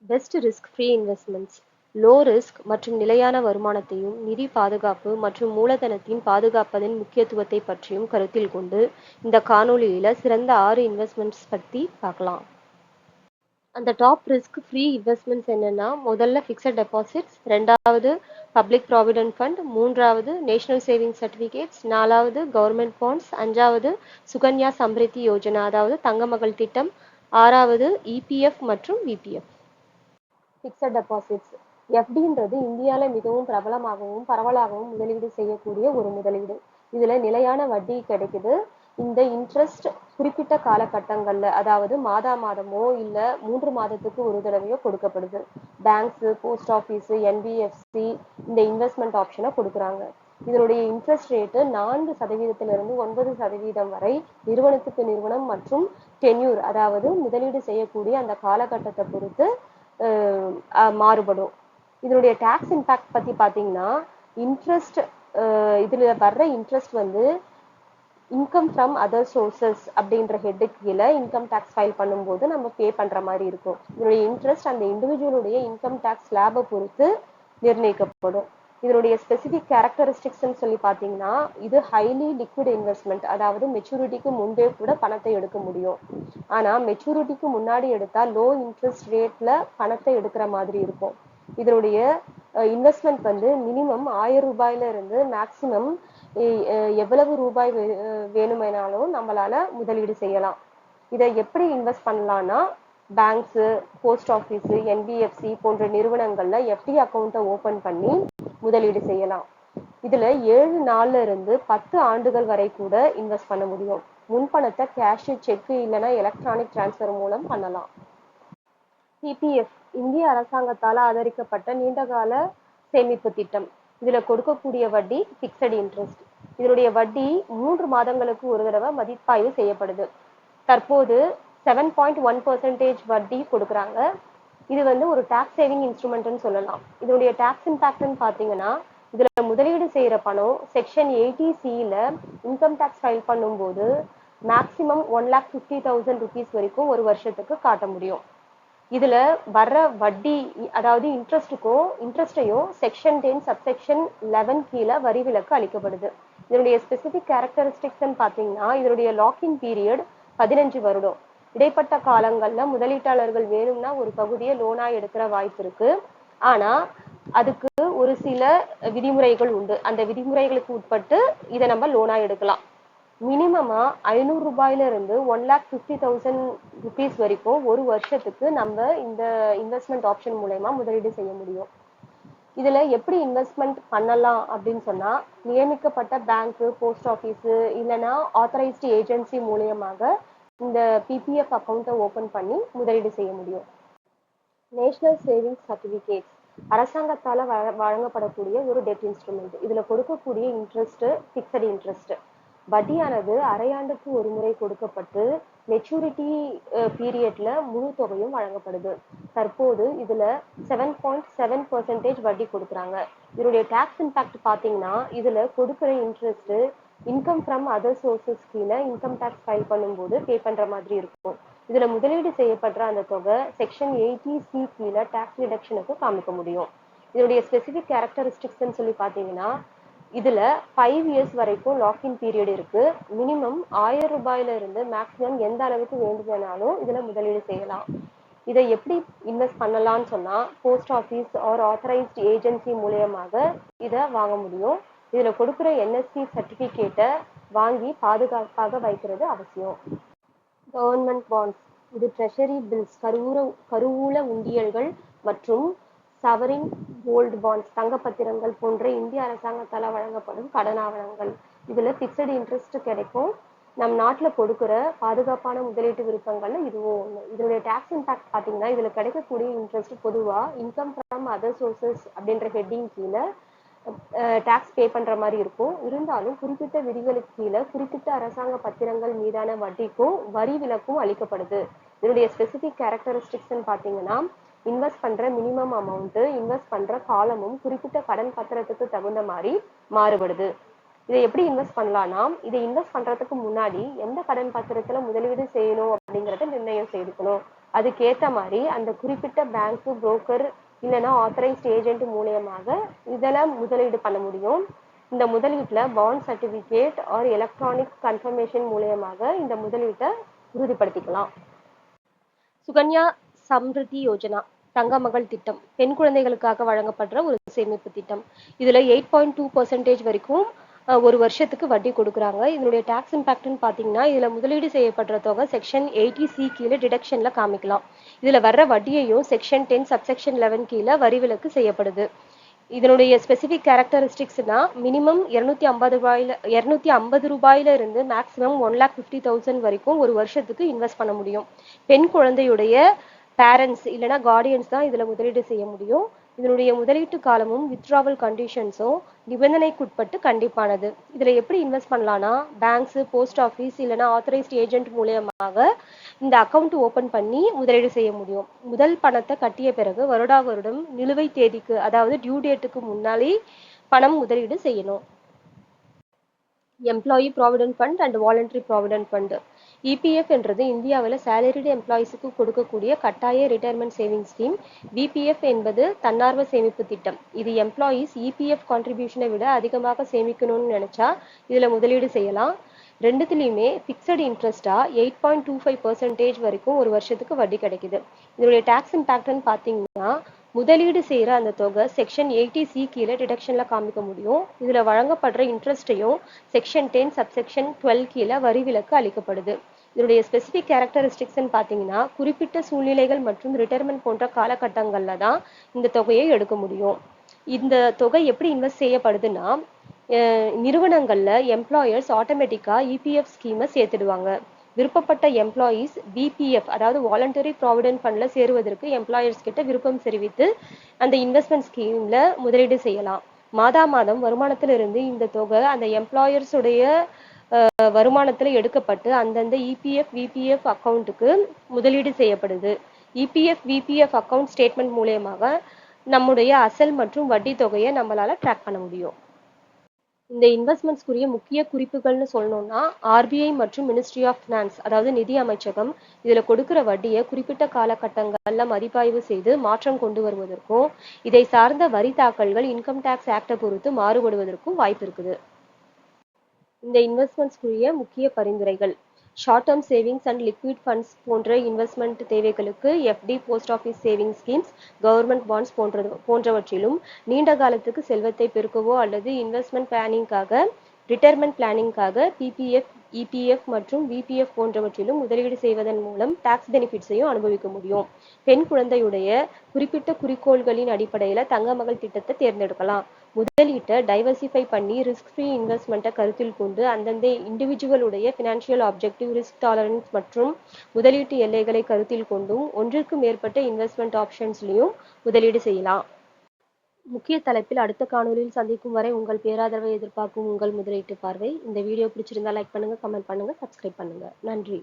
Best risk free investments low risk மற்றும் நிலையான வருமானத்தையும் நிதி பாதுகாப்பு மற்றும் மூலதனத்தின் பாதுகாப்பதன் முக்கியத்துவத்தை பற்றியும் கருத்தில் கொண்டு இந்த காணொளியில சிறந்த 6 இன்வெஸ்ட்மெண்ட்ஸ் பத்தி பார்க்கலாம். அந்த டாப் ரிஸ்க் ஃப்ரீ இன்வெஸ்ட்மெண்ட்ஸ் என்னன்னா, முதல்ல ஃபிக்ஸட் டெபாசிட்ஸ், ரெண்டாவது பப்ளிக் ப்ராவிடென்ட் ஃபண்ட், மூன்றாவது நேஷனல் சேவிங்ஸ் சர்டிஃபிகேட்ஸ், நாலாவது கவர்மெண்ட் பாண்ட்ஸ், அஞ்சாவது சுகன்யா சம்ரித்தி யோஜனா அதாவது தங்க மகள் திட்டம், ஆறாவது இபிஎஃப் மற்றும் விபிஎஃப். ஃபிக்ஸட் டெபாசிட்ஸ் எஃப்டின்றது இந்தியாவில் மிகவும் பிரபலமாகவும் பரவலாகவும் முதலீடு செய்யக்கூடிய ஒரு முதலீடு. இதுல நிலையான வட்டி கிடைக்குது. இந்த இன்ட்ரெஸ்ட் குறிப்பிட்ட காலகட்டங்கள்ல, அதாவது மாதமோ இல்ல 3 மாதத்துக்கு ஒரு தடவையோ கொடுக்கப்படுது. பேங்க்ஸ், போஸ்ட் ஆஃபீஸ், என்பிஎஃப்சி இந்த இன்வெஸ்ட்மெண்ட் ஆப்ஷனை கொடுக்குறாங்க. இதனுடைய இன்ட்ரெஸ்ட் ரேட்டு 4%இருந்து 9% வரை நிறுவனத்துக்கு நிறுவனம் மற்றும் டென்யூர் அதாவது முதலீடு செய்யக்கூடிய அந்த காலகட்டத்தை பொறுத்து மாறுபடும். இதனுடைய டாக்ஸ் இம்பாக்ட் பத்தி பாத்தீங்கன்னா, இன்ட்ரெஸ்ட் இதுல வர்ற இன்ட்ரெஸ்ட் வந்து இன்கம் ஃப்ரம் அதர் சோர்சஸ் அப்படின்ற ஹெட்டுக்கு கீழே இன்கம் டேக்ஸ் ஃபைல் பண்ணும்போது நம்ம பே பண்ற மாதிரி இருக்கும். இதனுடைய இன்ட்ரெஸ்ட் அந்த இண்டிவிஜுவலுடைய இன்கம் டேக்ஸ் ஸ்லாபை பொறுத்து நிர்ணயிக்கப்படும். இதனுடைய ஸ்பெசிபிக் கேரக்டரிஸ்டிக்ஸ்ன்னு சொல்லி பார்த்தீங்கன்னா, இது ஹைலி லிக்விட் இன்வெஸ்ட்மெண்ட், அதாவது மெச்சூரிட்டிக்கு முன்பே கூட பணத்தை எடுக்க முடியும். ஆனா மெச்சூரிட்டிக்கு முன்னாடி எடுத்தா லோ இன்ட்ரெஸ்ட் ரேட்ல பணத்தை எடுக்கிற மாதிரி இருக்கும். இதனுடைய இன்வெஸ்ட்மெண்ட் வந்து மினிமம் 1000 ரூபாயில இருந்து மேக்சிமம் எவ்வளவு ரூபாய் வேணுமெனாலும் நம்மளால முதலீடு செய்யலாம். இதை எப்படி இன்வெஸ்ட் பண்ணலாம்னா, பேங்க்ஸ், போஸ்ட் ஆஃபீஸ், என்பிஎஃப்சி போன்ற நிறுவனங்கள்ல எஃப்டி அக்கௌண்ட்டை ஓபன் பண்ணி முதலீடு செய்யலாம். இதுல 7 நாள்ல இருந்து 10 ஆண்டுகள் வரை கூட இன்வெஸ்ட் பண்ண முடியும். முன்பணத்தை கேஷ், செக் இல்லைன்னா எலக்ட்ரானிக் டிரான்ஸ்ஃபர் மூலம் பண்ணலாம். பிபிஎஃப் இந்திய அரசாங்கத்தால் ஆதரிக்கப்பட்ட நீண்டகால சேமிப்பு திட்டம். இதுல கொடுக்கக்கூடிய வட்டி பிக்சட் இன்ட்ரெஸ்ட். இதனுடைய வட்டி 3 மாதங்களுக்கு ஒரு தடவை மதிப்பாய்வு செய்யப்படுது. தற்போது 7.1% வட்டி கொடுக்குறாங்க. இது வந்து ஒரு டாக்ஸ் சேவிங் இன்ஸ்ட்ருமெண்ட்னு சொல்லலாம். இதனுடைய டாக்ஸ் இம்பாக்ட்னு பார்த்தீங்கன்னா, இதுல முதலீடு செய்யற பணம் section 80C income tax file பண்ணும்போது மேக்சிமம் 1,50,000 rupees வரைக்கும் ஒரு வருஷத்துக்கு காட்ட முடியும். இதுல வர்ற வட்டி அதாவது இன்ட்ரெஸ்டையும் செக்ஷன் 10 சப்செக்ஷன் 11 கீழே வரி விலக்கு அளிக்கப்படுது. இதனுடைய ஸ்பெசிபிக் கேரக்டரிஸ்டிக்ஸ் பாத்தீங்கன்னா, இதனுடைய லாக்இன் பீரியட் 15 வருடம். இடைப்பட்ட காலங்கள்ல முதலீட்டாளர்கள் வேணும்னா ஒரு பகுதியை லோனா எடுக்கிற வாய்ப்பு இருக்கு. ஆனா அதுக்கு ஒரு சில விதிமுறைகள் உண்டு. அந்த விதிமுறைகளுக்கு உட்பட்டு இதை நம்ம லோனா எடுக்கலாம். மினிமமா 500 ரூபாயில இருந்து 1,50,000 rupees வரைக்கும் ஒரு வருஷத்துக்கு நம்ம இந்த இன்வெஸ்ட்மெண்ட் ஆப்ஷன் மூலமா முதலீடு செய்ய முடியும். இதுல எப்படி இன்வெஸ்ட்மெண்ட் பண்ணலாம் அப்படின்னு சொன்னா, நியமிக்கப்பட்ட பேங்க், போஸ்ட் ஆஃபீஸ் இல்லைன்னா ஆத்தரைஸ்டு ஏஜென்சி மூலியமாக இந்த பிபிஎஃப் அக்கௌண்ட்டை ஓபன் பண்ணி முதலீடு செய்ய முடியும். நேஷனல் சேவிங்ஸ் சர்டிஃபிகேட்ஸ் அரசாங்கத்தால வழங்கப்படக்கூடிய ஒரு டெட் இன்ஸ்ட்ருமெண்ட். இதுல கொடுக்கக்கூடிய இன்ட்ரெஸ்ட் பிக்சட் இன்ட்ரெஸ்ட். வட்டியானது அரையாண்டுக்கு ஒரு முறை கொடுக்கப்பட்டு மெச்சூரிட்டி பீரியட்ல முழு தொகையும் வழங்கப்படுது. தற்போது இதுல 7.7% வட்டி கொடுக்குறாங்க. இதனுடைய டாக்ஸ் இம்பாக்ட் பாத்தீங்கன்னா, இதுல கொடுக்குற interest income from other sources கீழே இன்கம் டாக்ஸ் ஃபைல் பண்ணும்போது பே பண்ற மாதிரி இருக்கும். இதுல முதலீடு செய்யப்படுற அந்த தொகை செக்ஷன் 80C கீழே டாக்ஸ் ரிடக்ஷனுக்கு காமிக்க முடியும். இதனுடைய ஸ்பெசிபிக் கேரக்டரிஸ்டிக்ஸ்ன்னு சொல்லி பாத்தீங்கன்னா, இதுல 5 years வரைக்கும் லாக்இன் பீரியட் இருக்கு. மினிமம் 1000 ரூபாயில இருந்து மேக்சிமம் எந்த அளவுக்கு வேண்டுமானாலும் இதுல முதலீடு செய்யலாம். இதை எப்படி இன்வெஸ்ட் பண்ணலாம்னு சொன்னா, post office R authorised agency மூலியமாக இதை வாங்க முடியும். இதுல கொடுக்குற என்எஸ்சி சர்டிபிகேட்டை வாங்கி பாதுகாப்பாக வைக்கிறது அவசியம். கவர்மெண்ட் பாண்ட்ஸ் இது ட்ரெஷரி பில்ஸ், கருவூல உண்டியல்கள் மற்றும் சவரின் கோல்டு பாண்ட்ஸ் தங்கப்பத்திரங்கள் போன்ற இந்திய அரசாங்கத்தால் வழங்கப்படும் கடன் ஆவணங்கள். இதுல பிக்சட் இன்ட்ரெஸ்ட் கிடைக்கும். நம் நாட்டுல கொடுக்குற பாதுகாப்பான முதலீட்டு விருப்பங்கள்ல இதுவும் ஒண்ணு. இதனுடைய டாக்ஸ் இம்பாக்ட் பாத்தீங்கன்னா, இதுல கிடைக்கக்கூடிய இன்ட்ரெஸ்ட் பொதுவா இன்கம் ஃப்ரம் அதர் சோர்சஸ் அப்படின்ற ஹெட்டிங் கீழே டாக்ஸ் பே பண்ற மாதிரி இருக்கும். இருந்தாலும் குறிப்பிட்ட விதிகளுக்கு கீழே குறிப்பிட்ட அரசாங்க பத்திரங்கள் மீதான வட்டிக்கும் வரி விலக்கும் அளிக்கப்படுது. இதனுடைய ஸ்பெசிபிக் கேரக்டரிஸ்டிக்ஸ்ன்னு பாத்தீங்கன்னா, இன்வெஸ்ட் பண்ற மினிமம் அமௌண்ட், இன்வெஸ்ட் பண்ற காலமும் குறிப்பிட்ட கடன் பத்திரத்துக்கு தகுந்த மாதிரி மாறுபடுது. இதை எப்படி இன்வெஸ்ட் பண்ணலாம்னா, இதை இன்வெஸ்ட் பண்றதுக்கு முன்னாடி எந்த கடன் பத்திரத்துல முதலீடு செய்யணும் அப்படிங்கறத நிர்ணயம் செய்துக்கணும். அதுக்கேற்ற மாதிரி அந்த குறிப்பிட்ட பேங்க்கு, புரோக்கர் இல்லைன்னா ஆத்தரைஸ்ட் ஏஜென்ட் மூலியமாக இதில் முதலீடு பண்ண முடியும். இந்த முதலீட்டில் bond certificate or electronic confirmation மூலியமாக இந்த முதலீட்டை உறுதிப்படுத்திக்கலாம். சுகன்யா சம்ருத்தி யோஜனா தங்க மகள் திட்டம் பெண் குழந்தைகளுக்காக வழங்கப்படுற ஒரு சேமிப்பு திட்டம். இதுல 8.2% வரைக்கும் ஒரு வருஷத்துக்கு வட்டி கொடுக்குறாங்க. இதனுடைய டாக்ஸ் இம்பாக்ட்னு பார்த்தீங்கன்னா இதுல முதலீடு செய்யப்படுற தொகை செக்ஷன் 80C கீழே டிடக்ஷன்ல காமிக்கலாம். இதுல வர்ற வட்டியையும் செக்ஷன் 10 சப்செக்ஷன் 11 கீழே வரி விலக்கு செய்யப்படுது. இதனுடைய ஸ்பெசிபிக் கேரக்டரிஸ்டிக்ஸ்னா மினிமம் 250 ரூபாயில இருந்து மேக்ஸிமம் 1,50,000 வரைக்கும் ஒரு வருஷத்துக்கு இன்வெஸ்ட் பண்ண முடியும். பெண் குழந்தையுடைய பேரண்ட்ஸ் இல்லைன்னா கார்டியன்ஸ் தான் இதுல முதலீடு செய்ய முடியும். இதனுடைய முதலீட்டு காலமும் வித்ட்ராவல் கண்டிஷன்ஸும் நிபந்தனைக்குட்பட்டு கண்டிப்பானது. இதுல எப்படி இன்வெஸ்ட் பண்ணலாம்னா பேங்க்ஸ், போஸ்ட் ஆஃபீஸ் இல்லைன்னா ஆத்தரைஸ்ட் ஏஜென்ட் மூலியமாக இந்த அக்கௌண்ட் ஓபன் பண்ணி முதலீடு செய்ய முடியும். முதல் பணத்தை கட்டிய பிறகு வருடம் நிலுவை தேதிக்கு அதாவது டியூ டேட்டுக்கு முன்னாலே பணம் முதலீடு செய்யணும். Employee provident fund and voluntary provident fund. EPF என்றது இந்தியாவில் சேலரிடு எம்ப்ளாயிஸுக்கு கொடுக்கக்கூடிய கட்டாய ரிட்டையர்மெண்ட் சேவிங் ஸ்கீம். பிபிஎஃப் என்பது தன்னார்வ சேமிப்பு திட்டம். இது எம்ப்ளாயீஸ் இபிஎஃப் கான்ட்ரிபியூஷனை விட அதிகமாக சேமிக்கணும்னு நினைச்சா இதுல முதலீடு செய்யலாம். ரெண்டுத்துலையுமே ஃபிக்ஸட் இன்ட்ரெஸ்டா 8.25% வரைக்கும் ஒரு வருஷத்துக்கு வட்டி கிடைக்குது. இதனுடைய டாக்ஸ் இம்பாக்ட்னு பார்த்தீங்கன்னா முதலீடு செய்யற அந்த தொகை செக்ஷன் 80C கீழே டிடக்ஷன்ல காமிக்க முடியும். இதுல வழங்கப்படுற இன்ட்ரெஸ்டையும் செக்ஷன் 10 சப்செக்ஷன் 12 கீழே வரி விலக்கு அளிக்கப்படுது. இதனுடைய ஸ்பெசிபிக் கேரக்டரிஸ்டிக்ஸ்ன்னு பார்த்தீங்கன்னா குறிப்பிட்ட சூழ்நிலைகள் மற்றும் ரிட்டையர்மெண்ட் போன்ற காலகட்டங்கள்ல தான் இந்த தொகையை எடுக்க முடியும். இந்த தொகை எப்படி இன்வெஸ்ட் செய்யப்படுதுன்னா நிறுவனங்கள்ல எம்ப்ளாயர்ஸ் ஆட்டோமேட்டிக்கா இபிஎஃப் ஸ்கீமை சேர்த்துடுவாங்க. விருப்பப்பட்ட எம்ப்ளாயீஸ் பிபிஎஃப் அதாவது வாலண்டரி ப்ராவிடென்ட் ஃபண்ட்ல சேருவதற்கு எம்ப்ளாயர்ஸ் கிட்ட விருப்பம் தெரிவித்து அந்த இன்வெஸ்ட்மெண்ட் ஸ்கீம்ல முதலீடு செய்யலாம். மாதம் வருமானத்திலிருந்து இந்த தொகை அந்த எம்ப்ளாயர்ஸுடைய வருமானத்துல எடுக்கப்பட்டு அந்தந்த இபிஎஃப் விபிஎஃப் அக்கௌண்ட்டுக்கு முதலீடு செய்யப்படுது. இபிஎஃப் விபிஎஃப் அக்கௌண்ட் ஸ்டேட்மெண்ட் மூலியமாக நம்முடைய அசல் மற்றும் வட்டி தொகையை நம்மளால ட்ராக் பண்ண முடியும். இந்த இன்வெஸ்ட்மெண்ட்ஸ்க்குரிய முக்கிய குறிப்புகள்னு சொல்லணும்னா ஆர்பிஐ மற்றும் மினிஸ்ட்ரி ஆஃப் ஃபினான்ஸ் அதாவது நிதி அமைச்சகம் இதுல கொடுக்கிற வட்டியை குறிப்பிட்ட காலகட்டங்கள்ல மதிப்பாய்வு செய்து மாற்றம் கொண்டு வருவதற்கும் இதை சார்ந்த வரி தாக்கல்கள் இன்கம் டேக்ஸ் ஆக்டை பொறுத்து மாறுபடுவதற்கும் வாய்ப்பு இருக்குது. இந்த இன்வெஸ்ட்மெண்ட்ஸ்க்குரிய முக்கிய பரிந்துரைகள் short term savings and liquid funds போன்ற இன்வெஸ்ட்மெண்ட் தேவைகளுக்கு FD, post office saving schemes, government bonds போன்றவற்றிலும் நீண்ட காலத்துக்கு செல்வத்தை பெருக்கவோ அல்லது இன்வெஸ்ட்மெண்ட் பிளானிங்காக ரிட்டையர்மெண்ட் பிளானிங்காக பிபிஎஃப், இபிஎஃப் மற்றும் விபிஎஃப் போன்றவற்றிலும் முதலீடு செய்வதன் மூலம் டாக்ஸ் பெனிஃபிட்ஸையும் அனுபவிக்க முடியும். பெண் குழந்தையுடைய குறிப்பிட்ட குறிக்கோள்களின் அடிப்படையில தங்க மகள் திட்டத்தை தேர்ந்தெடுக்கலாம். முதலீட்டை டைவர்சிஃபை பண்ணி ரிஸ்க் ஃப்ரீ இன்வெஸ்ட்மெண்ட்டை கருத்தில் கொண்டு அந்தந்த இண்டிவிஜுவலுடைய ஃபினான்ஷியல் ஆப்ஜெக்டிவ், ரிஸ்க் டாலரன்ஸ் மற்றும் முதலீட்டு எல்லைகளை கருத்தில் கொண்டும் ஒன்றுக்கு மேற்பட்ட இன்வெஸ்ட்மெண்ட் ஆப்ஷன்ஸ்லையும் முதலீடு செய்யலாம். முக்கிய தலைப்பில் அடுத்த காணொலியில் சந்திக்கும் வரை உங்கள் பேராதரவை எதிர்பார்க்கும் உங்கள் முதலீட்டு பார்வை. இந்த வீடியோ பிடிச்சிருந்தா லைக் பண்ணுங்க, கமெண்ட் பண்ணுங்க, சப்ஸ்கிரைப் பண்ணுங்க. நன்றி.